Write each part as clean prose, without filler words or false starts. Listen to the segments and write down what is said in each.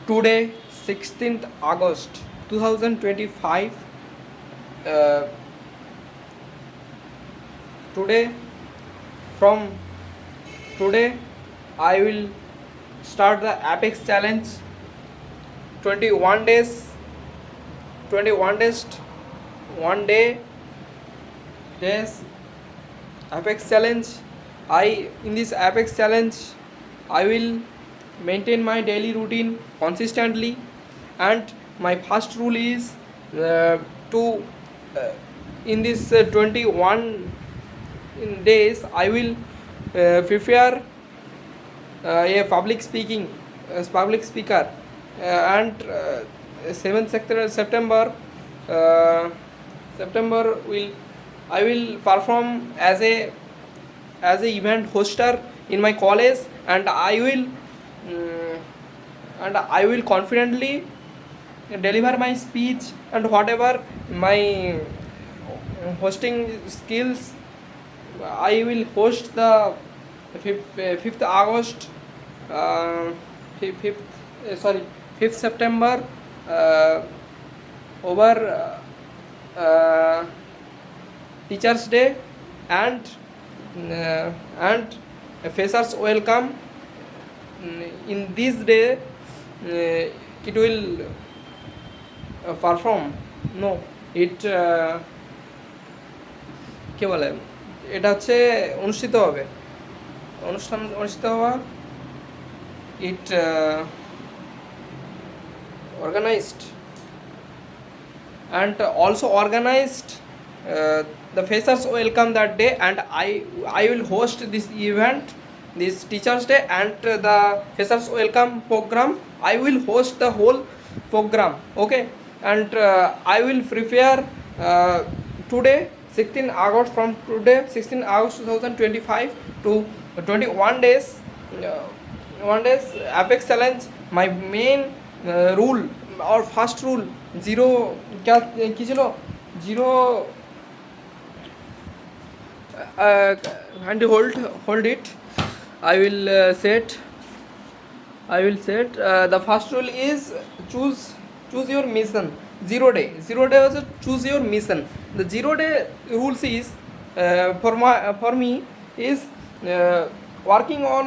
Today, 16th August 2025. Uh, today, from today, I will start the Apex Challenge. 21 days, 21 days, one day, days Apex Challenge. In this Apex Challenge, I will maintain my daily routine consistently, and my first rule is to in this 21 days I will prepare a public speaker, and 7th September will I will perform as a event hoster in my college, and I will confidently deliver my speech and whatever my hosting skills. I will host the 5th August, 5th September over Teachers Day, and freshers welcome. In this day it will perform, no, it কে বলে, এটা হচ্ছে অনুষ্ঠিত হবে, অনুষ্ঠিত হওয়া, it organized and also organized the freshers welcome that day, and I will host this event, this Teachers Day and the freshers welcome program. I will host the whole program, okay, and I will prepare today 16 August, from today 16 August 2025 to 21 days, 1 days Apex Challenge. My main rule or first rule, zero কি ছিল, zero and hold it. I will set the first rule is choose your mission. 0 day was choose your mission. The 0 day rules is for me is working on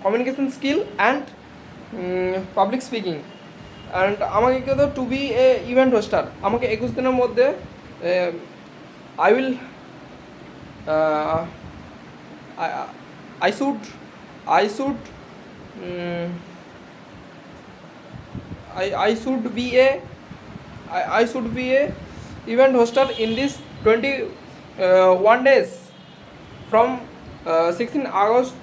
communication skill and public speaking, and আমাকে কিন্তু two B A event হোস্টার, আমাকে 21 দিনের মধ্যে I should be a event hoster in this 21 days from 16 August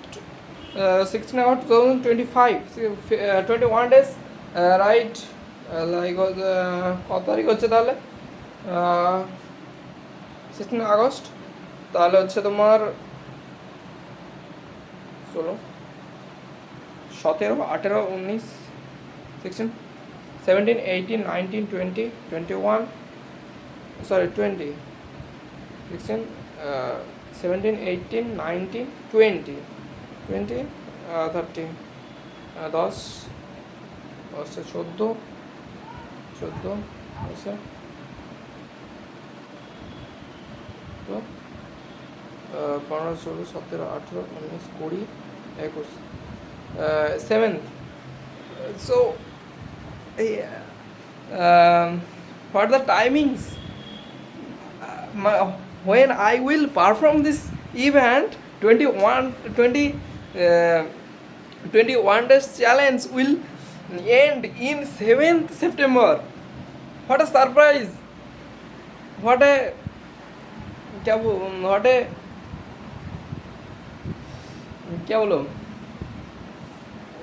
2025. 21 days, right, like কত তারিখ হচ্ছে তাহলে 16 August, তাহলে হচ্ছে তোমার 16, 17, 18, 19, 16, 17, 18, 19, 20, 21, sorry 20, 16, 17, 18, 19, 20, 30, 10, 10 হচ্ছে 14, হচ্ছে 15, 16, 17, 18, 19, 20, 21, 7th. So for the timings, when I will perform this event, 21 days challenge will end in 7th September. What a surprise! What a क्या बोलो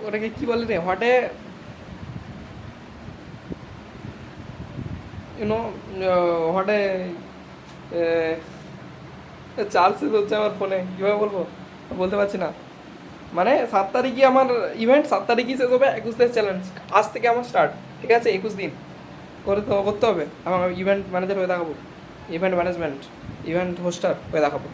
ওটাকে কি বলে রে, হোয়াটে হোয়াটে চার্জেস হচ্ছে আমার ফোনে, কীভাবে বলতে পারছি না। মানে 7 তারিখই আমার ইভেন্ট, 7 তারিখই শেষ হবে 21 দিনের চ্যালেঞ্জ। আজ থেকে আমার স্টার্ট, ঠিক আছে, 21 দিন করতে হবে। আমার ইভেন্ট ম্যানেজার হয়ে দেখাবো, ইভেন্ট ম্যানেজমেন্ট, ইভেন্ট হোস্টার হয়ে দেখাবো।